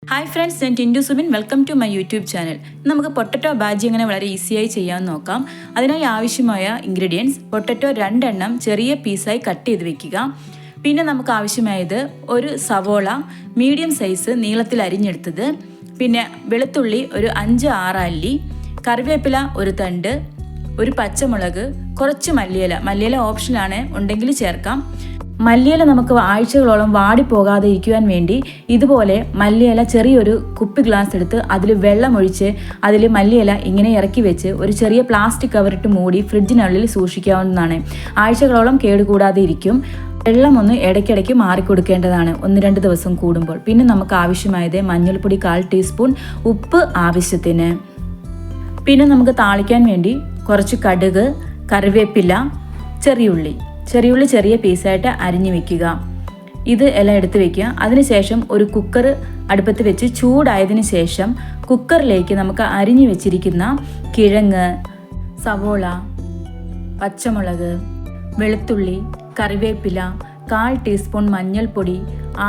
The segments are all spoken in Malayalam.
ഹായ് ഫ്രണ്ട്സ്, ഞാൻ Tindu Subin. Welcome to my YouTube channel. നമുക്ക് പൊട്ടറ്റോ ബാജി എങ്ങനെ വളരെ ഈസിയായി ചെയ്യാമെന്ന് നോക്കാം. അതിനായി ആവശ്യമായ ഇൻഗ്രീഡിയൻസ്: പൊട്ടറ്റോ 2 എണ്ണം ചെറിയ പീസായി കട്ട് ചെയ്ത് വെക്കുക. പിന്നെ നമുക്ക് ആവശ്യമായത് ഒരു സവോള മീഡിയം സൈസ് നീളത്തിൽ അരിഞ്ഞെടുത്തത്, പിന്നെ വെളുത്തുള്ളി ഒരു 5-6 അല്ലി, കറിവേപ്പില ഒരു തണ്ട്, ഒരു പച്ചമുളക്, കുറച്ച് മല്ലിയില ഓപ്ഷനാണ്, ഉണ്ടെങ്കിൽ ചേർക്കാം. മല്ലിയില നമുക്ക് ആഴ്ചകളോളം വാടിപ്പോകാതെ ഇരിക്കുവാൻ വേണ്ടി ഇതുപോലെ മല്ലിയില ചെറിയൊരു കുപ്പി ഗ്ലാസ് എടുത്ത് അതിൽ വെള്ളമൊഴിച്ച് അതിൽ മല്ലിയില ഇങ്ങനെ ഇറക്കി വെച്ച് ഒരു ചെറിയ പ്ലാസ്റ്റിക് കവറിട്ട് മൂടി ഫ്രിഡ്ജിനുള്ളിൽ സൂക്ഷിക്കാവുന്നതാണ്. ആഴ്ചകളോളം കേടുകൂടാതെ ഇരിക്കും. വെള്ളം ഒന്ന് ഇടയ്ക്കിടയ്ക്ക് മാറിക്കൊടുക്കേണ്ടതാണ്, 1-2 ദിവസം കൂടുമ്പോൾ. പിന്നെ നമുക്ക് ആവശ്യമായത് മഞ്ഞൾപ്പൊടി 1/4 ടീസ്പൂൺ, ഉപ്പ് ആവശ്യത്തിന്. പിന്നെ നമുക്ക് താളിക്കാൻ വേണ്ടി കുറച്ച് കടുക്, കറിവേപ്പില, ചെറിയുള്ളി ചെറിയ പീസായിട്ട് അരിഞ്ഞു വെക്കുക. ഇത് എല്ലാം എടുത്ത് വെക്കുക. അതിനുശേഷം ഒരു കുക്കർ അടുപ്പത്ത് വെച്ച് ചൂടായതിനു ശേഷം കുക്കറിലേക്ക് നമുക്ക് അരിഞ്ഞു വെച്ചിരിക്കുന്ന കിഴങ്ങ്, സവോള, പച്ചമുളക്, വെളുത്തുള്ളി, കറിവേപ്പില, 1/4 ടീസ്പൂൺ മഞ്ഞൾപ്പൊടി,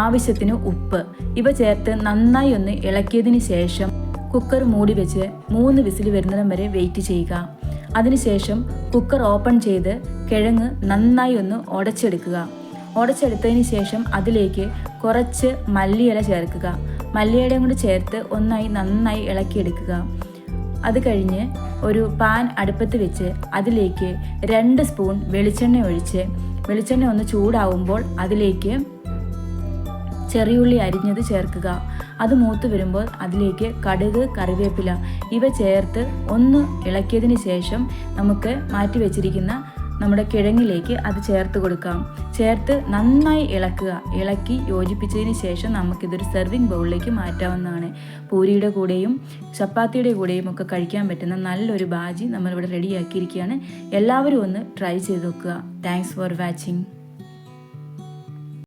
ആവശ്യത്തിന് ഉപ്പ് ഇവ ചേർത്ത് നന്നായി ഒന്ന് ഇളക്കിയതിന് ശേഷം കുക്കർ മൂടി വെച്ച് 3 വിസിൽ വരുന്നിടം വരെ വെയിറ്റ് ചെയ്യുക. അതിനുശേഷം കുക്കർ ഓപ്പൺ ചെയ്ത് കിഴങ്ങ് നന്നായി ഒന്ന് ഉടച്ചെടുത്തതിന് ശേഷം അതിലേക്ക് കുറച്ച് മല്ലിയില ചേർക്കുക. മല്ലിയിലയും കൂടി ചേർത്ത് നന്നായി ഇളക്കിയെടുക്കുക. അത് കഴിഞ്ഞ് ഒരു പാൻ അടുപ്പത്ത് വെച്ച് അതിലേക്ക് 2 സ്പൂൺ വെളിച്ചെണ്ണ ഒഴിച്ച് വെളിച്ചെണ്ണ ഒന്ന് ചൂടാവുമ്പോൾ അതിലേക്ക് ചെറിയുള്ളി അരിഞ്ഞത് ചേർക്കുക. അത് മൂത്ത് വരുമ്പോൾ അതിലേക്ക് കടുക്, കറിവേപ്പില ഇവ ചേർത്ത് ഒന്ന് ഇളക്കിയതിന് ശേഷം നമുക്ക് മാറ്റി വെച്ചിരിക്കുന്ന നമ്മുടെ കിഴങ്ങിലേക്ക് അത് ചേർത്ത് കൊടുക്കാം. ചേർത്ത് നന്നായി ഇളക്കി യോജിപ്പിച്ചതിന് ശേഷം നമുക്കിതൊരു സെർവിങ് ബൗളിലേക്ക് മാറ്റാവുന്നതാണ്. പൂരിയുടെ കൂടെയും ചപ്പാത്തിയുടെ കൂടെയും ഒക്കെ കഴിക്കാൻ പറ്റുന്ന നല്ലൊരു ബാജി നമ്മളിവിടെ റെഡിയാക്കിയിരിക്കുകയാണ്. എല്ലാവരും ഒന്ന് ട്രൈ ചെയ്ത് നോക്കുക. Thanks for watching.